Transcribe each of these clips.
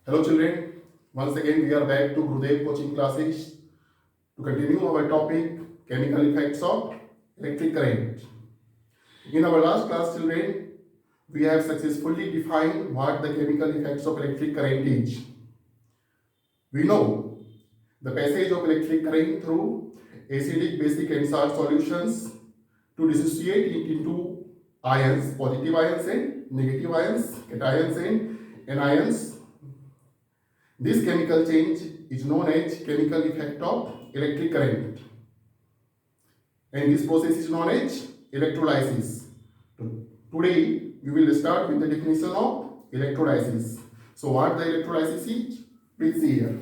Hello children, once again we are back to Gurudev coaching classes to continue our topic chemical effects of electric current. In our last class children, we have successfully defined what the chemical effects of electric current is. We know the passage of electric current through acidic, basic and salt solutions to dissociate it into ions, positive ions and negative ions, cations and anions. This chemical change is known as chemical effect of electric current, and this process is known as electrolysis. Today we will start with the definition of electrolysis. So what the electrolysis is? Please see here.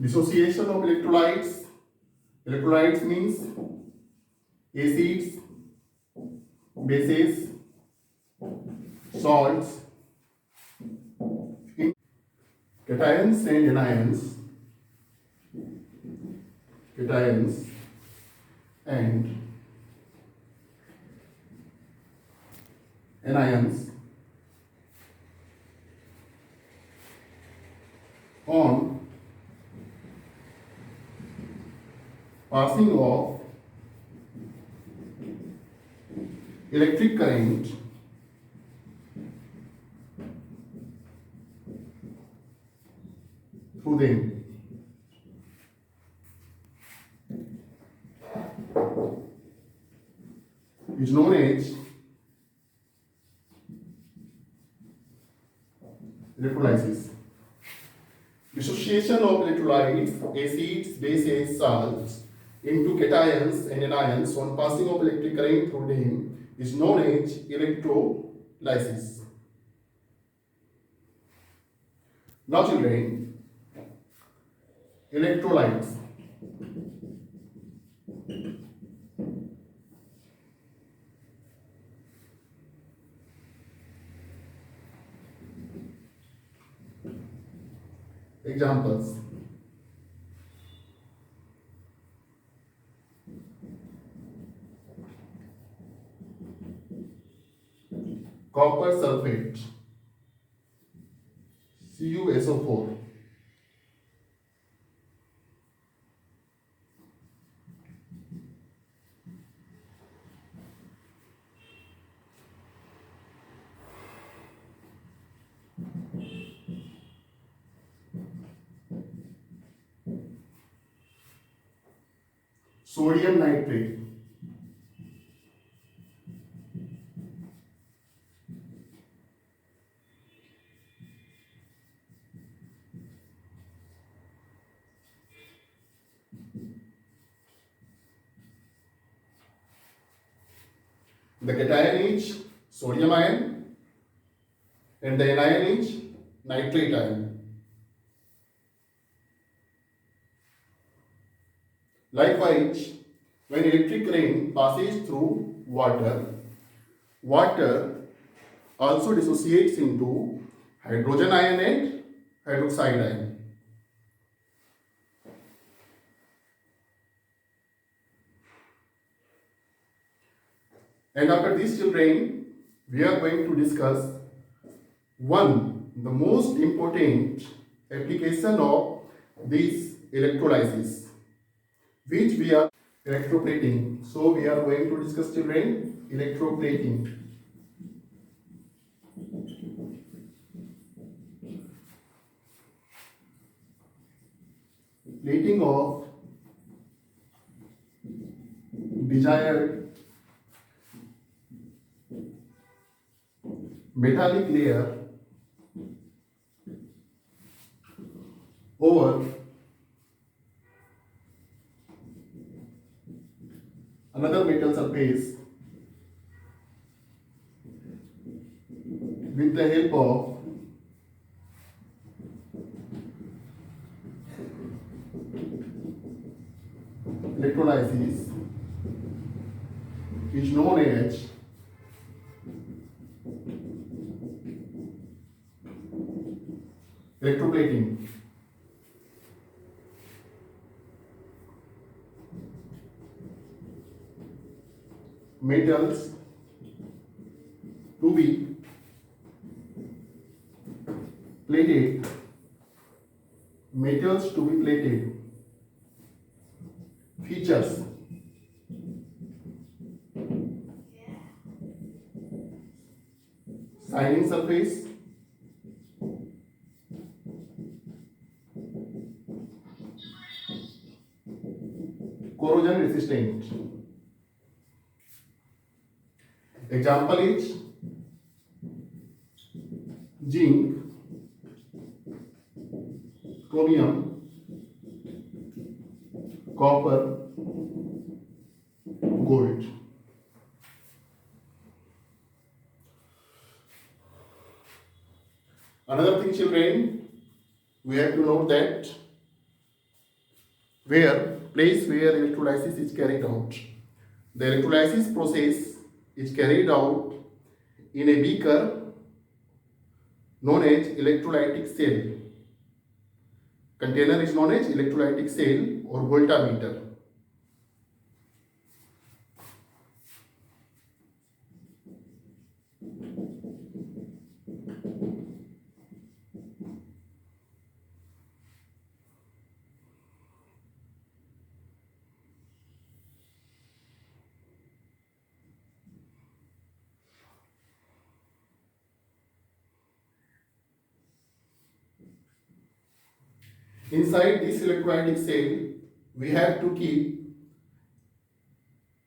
Dissociation of electrolytes. Electrolytes means acids, bases, salts, cations and anions. Cations and anions on passing of electric current through them. Is known as electrolysis. Dissociation of electrolytes, acids, bases, salts into cations and anions on passing of electric current through them is known as electrolysis. Now children, electrolytes. Examples. Copper sulfate, CuSO4. Sodium nitrate, the cation is sodium ion and the anion is nitrate ion. Likewise, when electric current passes through water, water also dissociates into hydrogen ion and hydroxide ion. And after this children, we are going to discuss the most important application of this electrolysis, which we are electroplating. So we are going to discuss children electroplating. Plating of desired metallic layer over another metal surface with the help of Electroplating. Metals to be plated. Metals to be plated. Features. Shining surface. Corrosion resistant. Example is zinc, chromium, copper, gold. Another thing, children, we have to note that place where electrolysis is carried out. The electrolysis process is carried out in a beaker known as electrolytic cell. Container is known as electrolytic cell or voltameter. Inside this electrolytic cell, we have to keep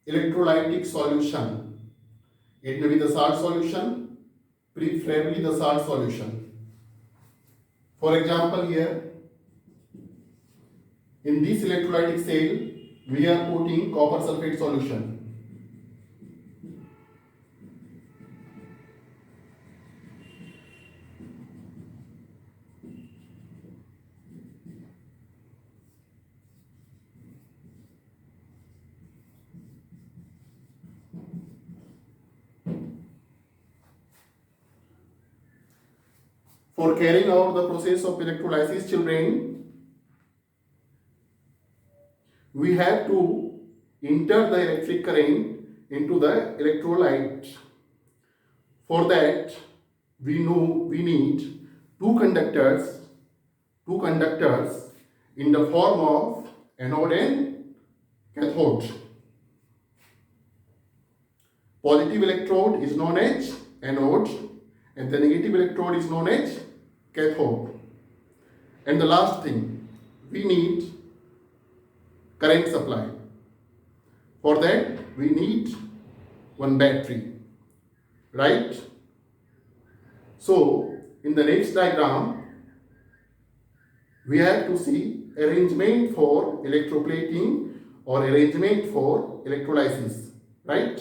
electrolytic solution. It may be the salt solution, preferably the salt solution. For example, here in this electrolytic cell, we are putting copper sulfate solution. For carrying out the process of electrolysis, children, we have to enter the electric current into the electrolyte. For that, we need two conductors in the form of anode and cathode. Positive electrode is known as anode and the negative electrode is known as cathode. And the last thing, we need current supply. For that, we need one battery, right? So, in the next diagram, we have to see arrangement for electroplating or arrangement for electrolysis, right?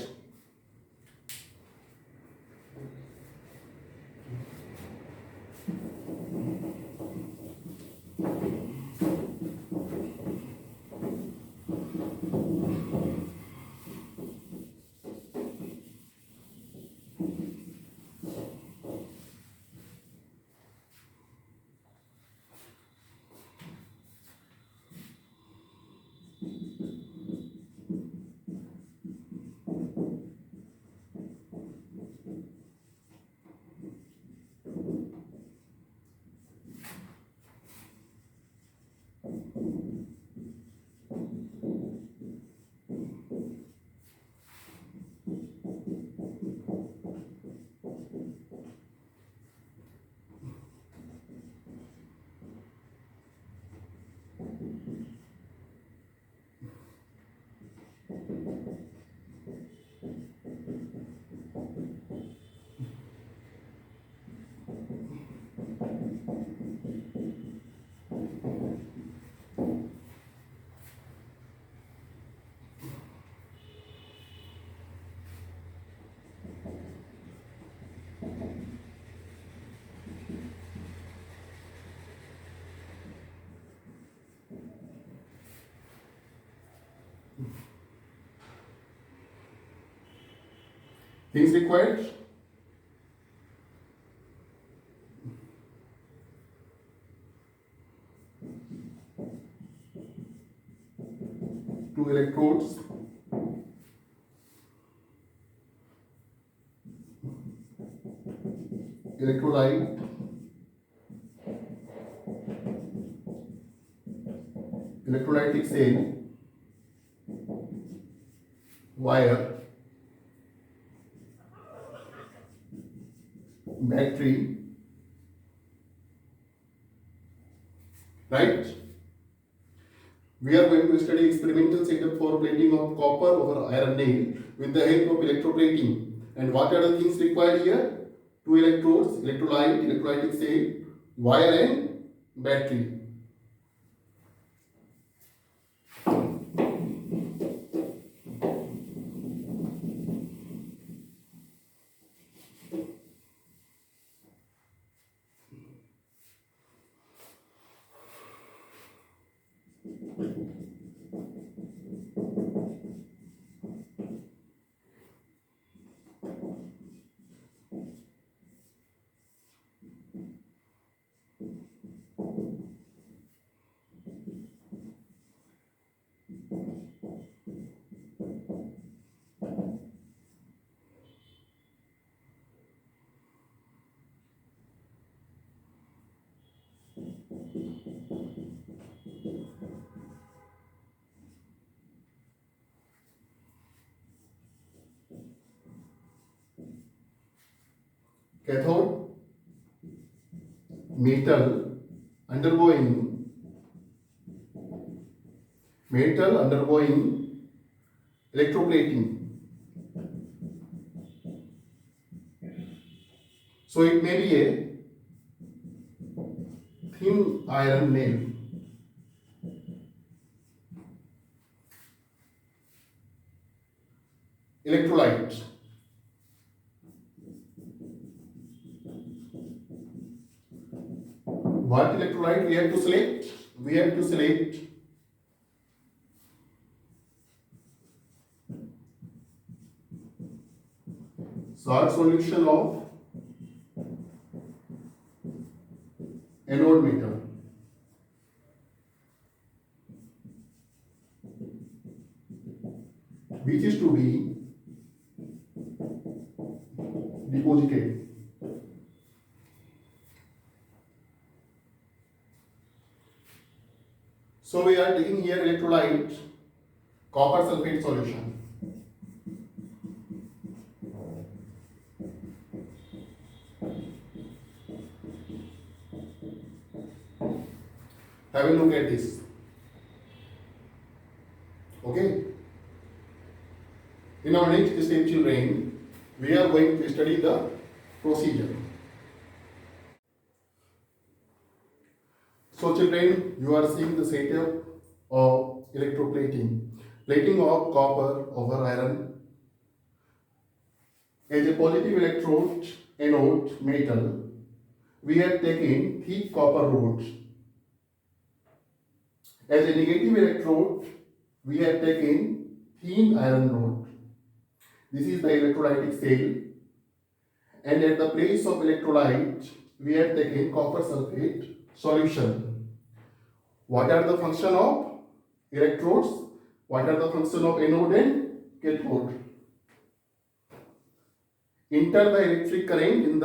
Things required. two electrodes. Electrolyte, electrolytic cell, wire, battery, right? We are going to study experimental setup for plating of copper over iron nail with the help of electroplating. And what are the things required here? Two electrodes, electrolyte, electrolytic cell, wire and battery. Cathode, metal undergoing electroplating. So it may be a thin iron nail. Electrolyte. What electrolyte we have to select? We have to select salt solution of anode metal. Which is to be deposited. So we are taking here electrolyte copper sulfate solution. Have a look at this. Okay. In our next step, children, we are going to study the procedure. So children, you are seeing the setup of electroplating. Plating of copper over iron. As a positive electrode anode metal, we have taken thick copper rod. As a negative electrode, we have taken thin iron rod. This is the electrolytic cell. And at the place of electrolyte, we have taken copper sulfate solution. What are the function of electrodes? What are the function of anode and cathode? Enter the electric current in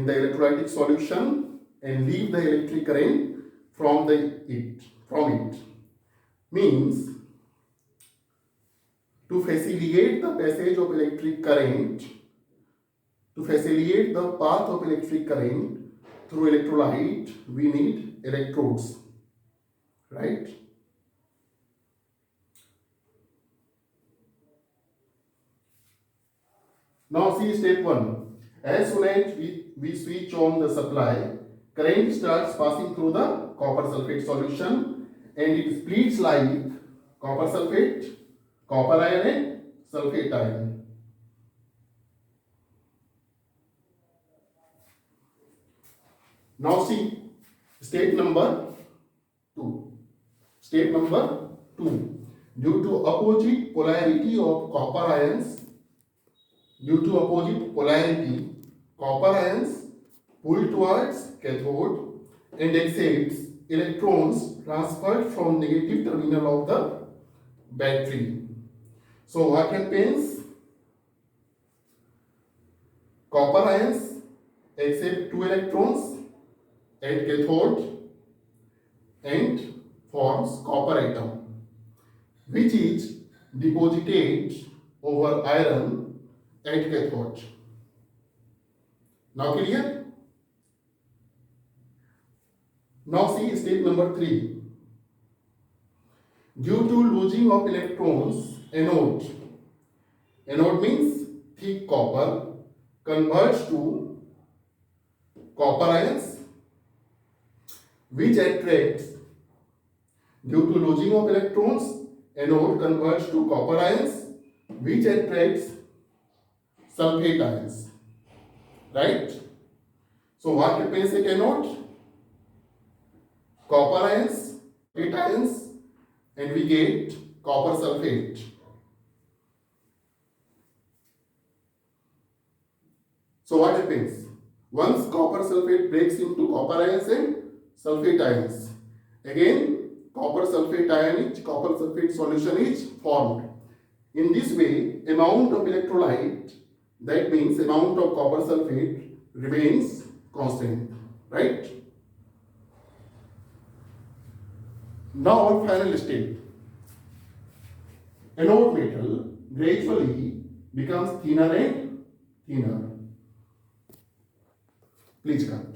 the electrolytic solution and leave the electric current from it. Means to facilitate the passage of electric current, to facilitate the path of electric current through electrolyte, we need electrodes, right? Now see step 1. As soon as we switch on the supply, current starts passing through the copper sulfate solution and it splits like copper sulfate, copper ion and sulfate ion. Now see step number 2. Step number 2. Due to opposite polarity of copper ions, copper ions pull towards cathode and accepts electrons transferred from negative terminal of the battery. So what happens? Copper ions accept 2 electrons at cathode and forms copper atom, which is deposited over iron at cathode. Now clear? Now see step number 3. Due to losing of electrons, anode means thick copper, converts to copper ions, which attracts, due to losing of electrons, anode converts to copper ions, which attracts sulfate ions. Right? So what happens at anode? Copper ions, sulfate ions, and we get copper sulfate. So what happens? Once copper sulfate breaks into copper ions and sulfate ions, again copper sulfate solution is formed. In this way, amount of electrolyte, that means amount of copper sulfate, remains constant, right? Now our final step. Anode metal gradually becomes thinner and thinner. Please come.